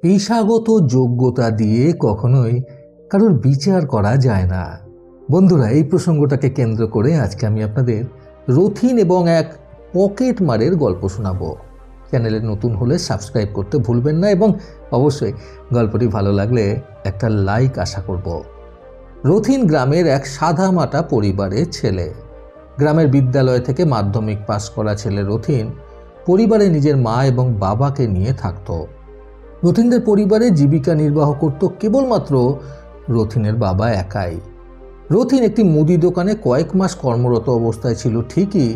পেশাগত যোগ্যতা দিয়ে কখনোই কারোর বিচার করা যায় না। বন্ধুরা, এই প্রসঙ্গটাকে কেন্দ্র করে আজকে আমি আপনাদের রথিন এবং এক পকেট মারের গল্প শোনাবো। চ্যানেলে নতুন হলে সাবস্ক্রাইব করতে ভুলবেন না এবং অবশ্যই গল্পটি ভালো লাগলে একটা লাইক আশা করব। রথিন গ্রামের এক সাদামাটা পরিবারের ছেলে। গ্রামের বিদ্যালয় থেকে মাধ্যমিক পাশ করা ছেলে রথিন পরিবারে নিজের মা এবং বাবাকে নিয়ে থাকত। রথিনদের পরিবারে জীবিকা নির্বাহ করত কেবলমাত্র রথিনের বাবা একাই। রথিন একটি মুদি দোকানে কয়েক মাস কর্মরত অবস্থায় ছিল ঠিকই,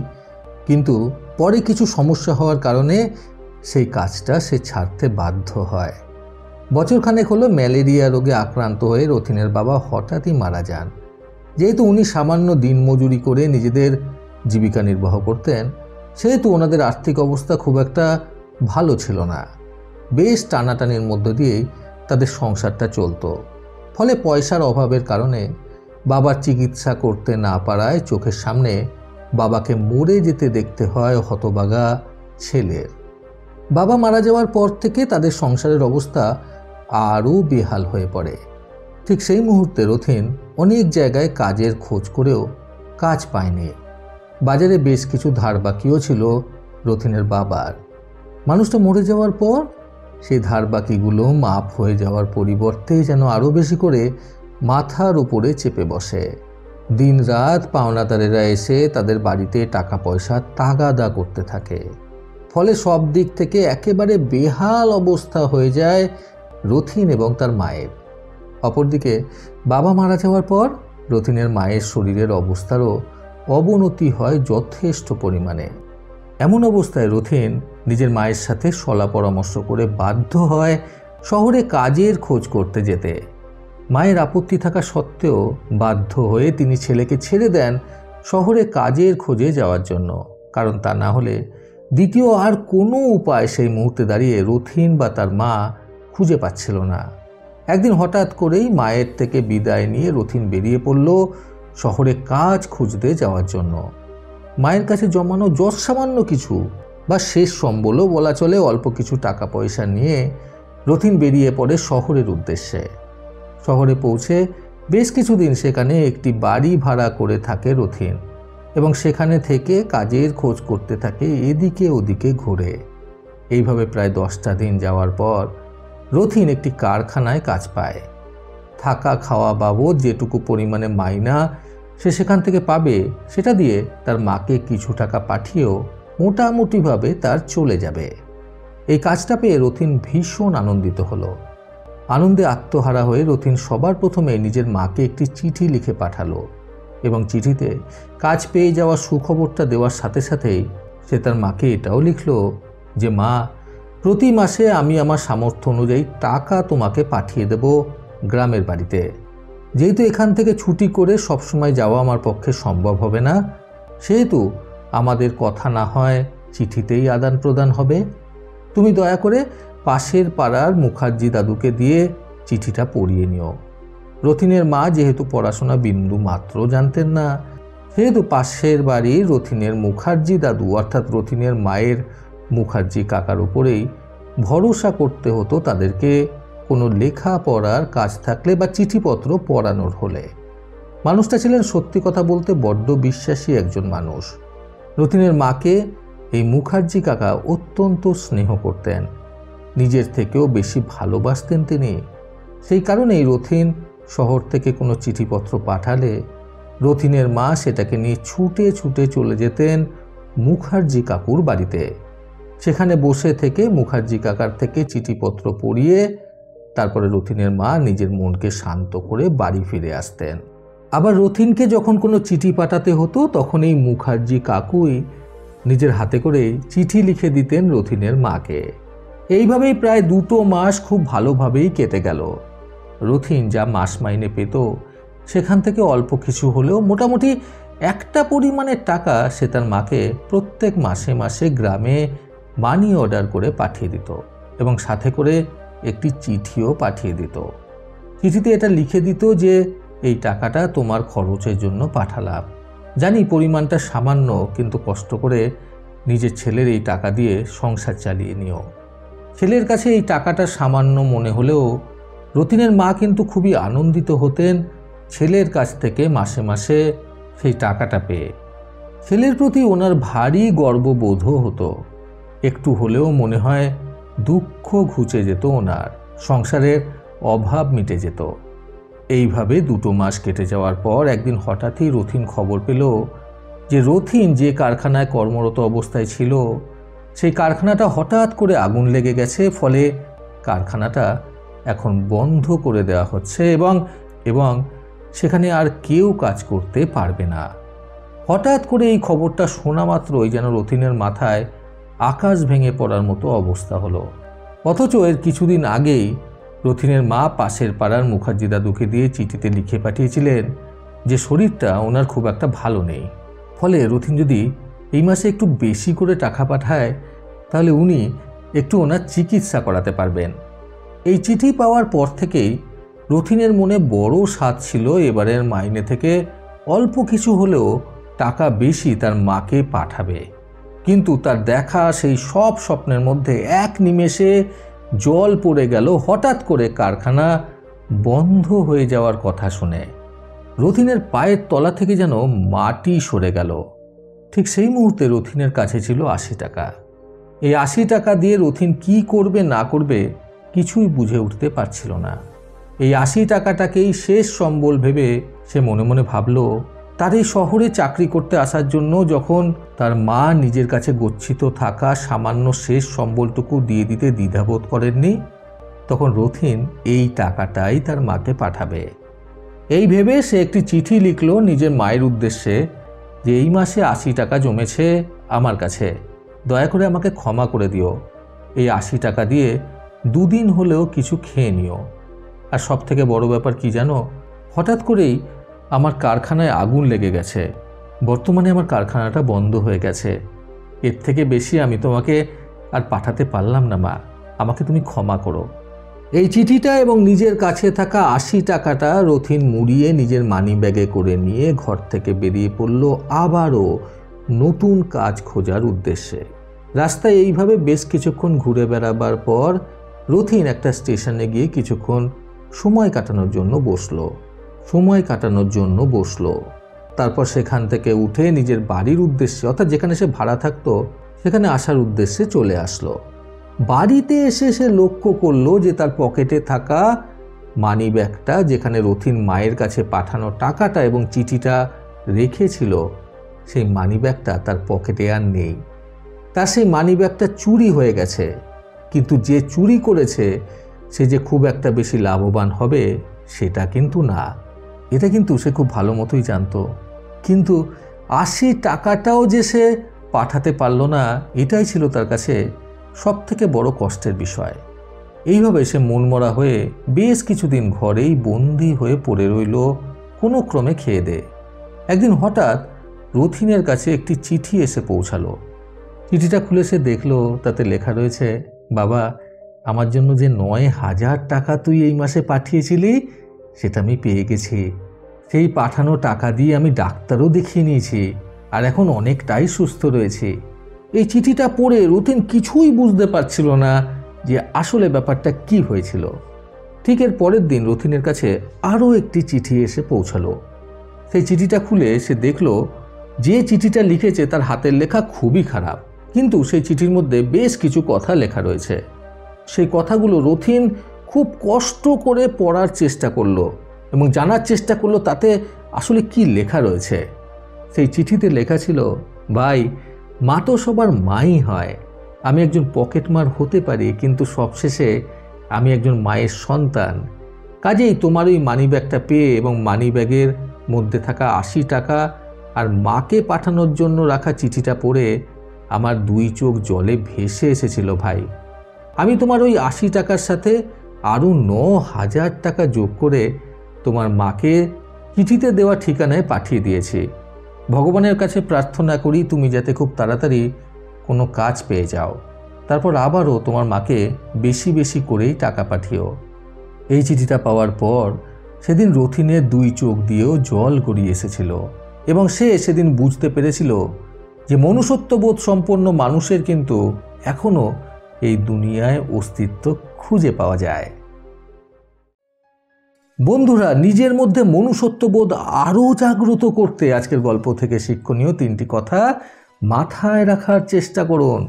কিন্তু পরে কিছু সমস্যা হওয়ার কারণে সেই কাজটা সে ছাড়তে বাধ্য হয়। বছরখানেক হলো ম্যালেরিয়া রোগে আক্রান্ত হয়ে রথিনের বাবা হঠাৎই মারা যান। যেহেতু উনি সামান্য দিনমজুরি করে নিজেদের জীবিকা নির্বাহ করতেন, সেহেতু ওনাদের আর্থিক অবস্থা খুব একটা ভালো ছিল না। বেশ টানাটানির মধ্য দিয়েই তাদের সংসারটা চলত। ফলে পয়সার অভাবের কারণে বাবার চিকিৎসা করতে না পারায় চোখের সামনে বাবাকে মরে যেতে দেখতে হয় হতভাগা ছেলের। বাবা মারা যাওয়ার পর থেকে তাদের সংসারের অবস্থা আরও বেহাল হয়ে পড়ে। ঠিক সেই মুহূর্তে রথিন অনেক জায়গায় কাজের খোঁজ করেও কাজ পায়নি। বাজারে বেশ কিছু ধার বাকিও ছিল রথিনের বাবার। মানুষটা মরে যাওয়ার পর সেই ধার বাকিগুলো মাপ হয়ে যাওয়ার পরিবর্তে যেন আরও বেশি করে মাথার উপরে চেপে বসে। দিন রাত পাওনাদারেরা এসে তাদের বাড়িতে টাকা পয়সা তাগাদা করতে থাকে। ফলে সব দিক থেকে একেবারে বেহাল অবস্থা হয়ে যায় রথিন এবং তার মায়ের। অপরদিকে বাবা মারা যাওয়ার পর রথিনের মায়ের শরীরের অবস্থারও অবনতি হয় যথেষ্ট পরিমাণে। এমন অবস্থায় রথিন নিজের মায়ের সাথে সলা পরামর্শ করে বাধ্য হয় শহরে কাজের খোঁজ করতে যেতে। মায়ের আপত্তি থাকা সত্ত্বেও বাধ্য হয়ে তিনি ছেলেকে ছেড়ে দেন শহরে কাজের খোঁজে যাওয়ার জন্য, কারণ তা না হলে দ্বিতীয় আর কোনো উপায় সেই মুহূর্তে দাঁড়িয়ে রথিন বা তার মা খুঁজে পাচ্ছিল না। একদিন হঠাৎ করেই মায়ের থেকে বিদায় নিয়ে রথিন বেরিয়ে পড়ল শহরে কাজ খুঁজতে যাওয়ার জন্য। মায়ের কাছে জমানো যৎসামান্য কিছু বা শেষ সম্বলও বলা চলে অল্প কিছু টাকা পয়সা নিয়ে রথিন বেরিয়ে পড়ে শহরের উদ্দেশ্যে। শহরে পৌঁছে বেশ কিছুদিন সেখানে একটি বাড়ি ভাড়া করে থাকে রথিন এবং সেখানে থেকে কাজের খোঁজ করতে থাকে এদিকে ওদিকে ঘুরে। এইভাবে প্রায় 10টা দিন যাওয়ার পর রথিন একটি কারখানায় কাজ পায়। থাকা খাওয়া বাবদ যেটুকু পরিমাণে মাইনা সে সেখান থেকে পাবে, সেটা দিয়ে তার মাকে কিছু টাকা পাঠিয়েও মোটামুটিভাবে তার চলে যাবে। এই কাজটা পেয়ে রথিন ভীষণ আনন্দিত হলো। আনন্দে আত্মহারা হয়ে রথিন সবার প্রথমে নিজের মাকে একটি চিঠি লিখে পাঠালো এবং চিঠিতে কাজ পেয়ে যাওয়ার সুখবরটা দেওয়ার সাথে সাথেই সে তার মাকে এটাও লিখল যে, মা, প্রতি মাসে আমি আমার সামর্থ্য অনুযায়ী টাকা তোমাকে পাঠিয়ে দেব গ্রামের বাড়িতে। যেহেতু এখান থেকে ছুটি করে সবসময় যাওয়া আমার পক্ষে সম্ভব হবে না, সেহেতু আমাদের কথা না হয় চিঠিতেই আদান প্রদান হবে। তুমি দয়া করে পাশের পাড়ার মুখার্জি দাদুকে দিয়ে চিঠিটা পড়িয়ে নিও। রথিনের মা যেহেতু পড়াশোনা বিন্দু মাত্র জানতেন না, সেহেতু পাশের বাড়ির রথিনের মুখার্জি দাদু অর্থাৎ রথিনের মায়ের মুখার্জি কাকার উপরেই ভরসা করতে হতো তাদেরকে কোনো লেখা পড়ার কাজ থাকলে বা চিঠিপত্র পড়ানোর হলে। মানুষটা ছিলেন সত্যি কথা বলতে বড্ড বিশ্বাসী একজন মানুষ। রথিনের মাকে এই মুখার্জি কাকা অত্যন্ত স্নেহ করতেন, নিজের থেকেও বেশি ভালোবাসতেন তিনি। সেই কারণেই রথিন শহর থেকে কোনো চিঠিপত্র পাঠালে রথিনের মা সেটাকে নিয়ে ছুটে ছুটে চলে যেতেন মুখার্জি কাকুর বাড়িতে। সেখানে বসে থেকে মুখার্জি কাকার থেকে চিঠিপত্র পড়িয়ে তারপরে রথিনের মা নিজের মনকে শান্ত করে বাড়ি ফিরে আসতেন। আবার রথিনকে যখন কোনো চিঠি পাঠাতে হতো তখন এই মুখার্জি কাকুই নিজের হাতে করে চিঠি লিখে দিতেন রথিনের মাকে। এইভাবেই প্রায় 2 মাস খুব ভালোভাবেই কেটে গেল। রথিন যা মাস মাইনে পেত সেখান থেকে অল্প কিছু হলেও মোটামুটি একটা পরিমাণের টাকা সে তার মাকে প্রত্যেক মাসে মাসে গ্রামে মানি অর্ডার করে পাঠিয়ে দিত এবং সাথে করে একটি চিঠিও পাঠিয়ে দিত। চিঠিতে এটা লিখে দিত যে, এই টাকাটা তোমার খরচের জন্য পাঠালাম। জানি পরিমাণটা সামান্য, কিন্তু কষ্ট করে নিজের ছেলের এই টাকা দিয়ে সংসার চালিয়ে নিও। ছেলের কাছে এই টাকাটা সামান্য মনে হলেও রতিনের মা কিন্তু খুবই আনন্দিত হতেন ছেলের কাছ থেকে মাসে মাসে সেই টাকাটা পেয়ে। ছেলের প্রতি ওনার ভারী গর্ববোধও হতো। একটু হলেও মনে হয় দুঃখ ঘুচে যেত ওনার, সংসারের অভাব মিটে যেত। এইভাবে 2 মাস কেটে যাওয়ার পর একদিন হঠাৎই রথিন খবর পেল যে রথিন যে কারখানায় কর্মরত অবস্থায় ছিল সেই কারখানাটা হঠাৎ করে আগুন লেগে গেছে। ফলে কারখানাটা এখন বন্ধ করে দেওয়া হচ্ছে এবং সেখানে আর কেউ কাজ করতে পারবে না। হঠাৎ করে এই খবরটা শোনা মাত্রই যেন রথিনের মাথায় আকাশ ভেঙে পড়ার মতো অবস্থা হলো। অথচ এর কিছুদিন আগেই রথিনের মা পাশের পাড়ার মুখার্জি দাদুকে দিয়ে চিঠিতে লিখে পাঠিয়েছিলেন যে শরীরটা ওনার খুব একটা ভালো নেই, ফলে রথিন যদি এই মাসে একটু বেশি করে টাকা পাঠায় তাহলে উনি একটু ওনার চিকিৎসা করাতে পারবেন। এই চিঠি পাওয়ার পর থেকেই রথিনের মনে বড় স্বাদ ছিল এবারের মাইনে থেকে অল্প কিছু হলেও টাকা বেশি তার মাকে পাঠাবে। কিন্তু তার দেখা সেই সব স্বপ্নের মধ্যে এক নিমেষে জল পড়ে গেল হঠাৎ করে কারখানা বন্ধ হয়ে যাওয়ার কথা শুনে। রথিনের পায়ের তলা থেকে যেন মাটি সরে গেল। ঠিক সেই মুহূর্তে রথিনের কাছে ছিল 80 টাকা। এই 80 টাকা দিয়ে রথিন কি করবে না করবে কিছুই বুঝে উঠতে পারছিল না। এই 80 টাকাটাকেই শেষ সম্বল ভেবে সে মনে মনে ভাবল তার এই শহরে চাকরি করতে আসার জন্য যখন তার মা নিজের কাছে গচ্ছিত থাকা সামান্য শেষ সম্বলটুকু দিয়ে দিতে দ্বিধাবোধ করেননি, তখন রথিন এই টাকাটাই তার মাকে পাঠাবে। এই ভেবে সে একটি চিঠি লিখল নিজের মায়ের উদ্দেশ্যে যে এই মাসে 80 টাকা জমেছে আমার কাছে, দয়া করে আমাকে ক্ষমা করে দিও। এই 80 টাকা দিয়ে 2 দিন হলেও কিছু খেয়ে নিও। আর সব থেকে বড় ব্যাপার কি জানো, হঠাৎ করেই আমার কারখানায় আগুন লেগে গেছে। বর্তমানে আমার কারখানাটা বন্ধ হয়ে গেছে। এর থেকে বেশি আমি তোমাকে আর পাঠাতে পারলাম না মা, আমাকে তুমি ক্ষমা করো। এই চিঠিটা এবং নিজের কাছে থাকা 80 টাকাটা রথিন মুড়িয়ে নিজের মানি ব্যাগে করে নিয়ে ঘর থেকে বেরিয়ে পড়ল আবারও নতুন কাজ খোঁজার উদ্দেশ্যে। রাস্তায় এইভাবে বেশ কিছুক্ষণ ঘুরে বেড়াবার পর রথিন একটা স্টেশনে গিয়ে কিছুক্ষণ সময় কাটানোর জন্য বসলো। তারপর সেখান থেকে উঠে নিজের বাড়ির উদ্দেশ্যে, অর্থাৎ যেখানে সে ভাড়া থাকতো সেখানে আসার উদ্দেশ্যে চলে আসলো। বাড়িতে এসে সে লক্ষ্য করলো যে তার পকেটে থাকা মানি ব্যাগটা, যেখানে রথিন মায়ের কাছে পাঠানো টাকাটা এবং চিঠিটা রেখেছিল, সেই মানি ব্যাগটা তার পকেটে আর নেই। তার সেই মানি ব্যাগটা চুরি হয়ে গেছে। কিন্তু যে চুরি করেছে সে যে খুব একটা বেশি লাভবান হবে সেটা কিন্তু না, এটা কিন্তু সে খুব ভালো মতোই জানতো। কিন্তু 80 টাকাটাও যে সে পাঠাতে পারল না, এটাই ছিল তার কাছে সব থেকে বড় কষ্টের বিষয়। এইভাবে সে মনমরা হয়ে বেশ কিছুদিন ঘরেই বন্দি হয়ে পড়ে রইল, কোনো ক্রমে খেয়ে দে। একদিন হঠাৎ রথিনের কাছে একটি চিঠি এসে পৌঁছালো। চিঠিটা খুলে সে দেখলো তাতে লেখা রয়েছে, বাবা, আমার জন্য যে 9000 টাকা তুই এই মাসে পাঠিয়েছিলি সেটা আমি পেয়ে গেছি। সেই পাঠানো টাকা দিয়ে আমি ডাক্তারও দেখিয়ে নিয়েছি, আর এখন অনেকটাই সুস্থ রয়েছি। এই চিঠিটা পড়ে রথিন কিছুই বুঝতে পারছিল না যে আসলে ব্যাপারটা কি হয়েছিল। ঠিক এর পরের দিন রথিনের কাছে আরও একটি চিঠি এসে পৌঁছালো। সেই চিঠিটা খুলে সে দেখল যে চিঠিটা লিখেছে তার হাতের লেখা খুবই খারাপ, কিন্তু সেই চিঠির মধ্যে বেশ কিছু কথা লেখা রয়েছে। সেই কথাগুলো রথিন খুব কষ্ট করে পড়ার চেষ্টা করলো এবং জানার চেষ্টা করলো তাতে আসলে কি লেখা রয়েছে। সেই চিঠিতে লেখা ছিল, ভাই, মা তো সবার মাই হয়। আমি একজন পকেটমার হতে পারি, কিন্তু সবশেষে আমি একজন মায়ের সন্তান। কাজেই তোমার ওই মানি ব্যাগটা পেয়ে এবং মানি ব্যাগের মধ্যে থাকা 80 টাকা আর মাকে পাঠানোর জন্য রাখা চিঠিটা পড়ে আমার 2 চোখ জলে ভেসে এসেছিল ভাই। আমি তোমার ওই 80 টাকার সাথে আরও 9000 টাকা যোগ করে তোমার মাকে চিঠিতে দেওয়া ঠিকানায় পাঠিয়ে দিয়েছি। ভগবানের কাছে প্রার্থনা করি তুমি যাতে খুব তাড়াতাড়ি কোনো কাজ পেয়ে যাও, তারপর আবারও তোমার মাকে বেশি বেশি করেই টাকা পাঠিও। এই চিঠিটা পাওয়ার পর সেদিন রথিনের 2 চোখ দিয়েও জল গড়িয়ে এসেছিল এবং সে সেদিন বুঝতে পেরেছিল যে মনুষ্যত্ববোধ সম্পন্ন মানুষের কিন্তু এখনও এই দুনিয়ায় অস্তিত্ব খুঁজে পাওয়া যায়। বন্ধুরা, নিজের মধ্যে মনুষ্যত্ববোধ আরও জাগ্রত করতে আজকের গল্প থেকে শিক্ষণীয় 3টি কথা মাথায় রাখার চেষ্টা করুন।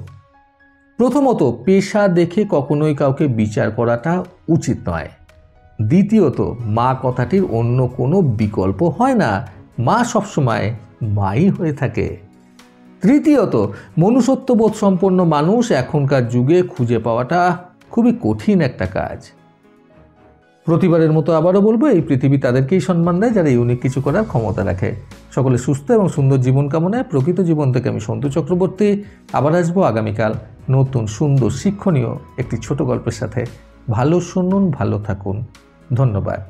প্রথমত, পেশা দেখে কখনোই কাউকে বিচার করাটা উচিত নয়। দ্বিতীয়ত, মা কথাটির অন্য কোনো বিকল্প হয় না, মা সবসময় মাই হয়ে থাকে। তৃতীয়ত, মনুষ্যত্ববোধ সম্পন্ন মানুষ এখনকার যুগে খুঁজে পাওয়াটা খুবই কঠিন একটা কাজ। প্রতিবারের মতো আবারও বলবো, এই পৃথিবী তাদেরকেই সম্মান দেয় যারা ইউনিক কিছু করার ক্ষমতা রাখে। সকলে সুস্থ এবং সুন্দর জীবন কামনায় প্রকৃত জীবন থেকে আমি সন্তু চক্রবর্তী আবার আসবো আগামীকাল নতুন সুন্দর শিক্ষণীয় একটি ছোট গল্পের সাথে। ভালো শুনুন, ভালো থাকুন। ধন্যবাদ।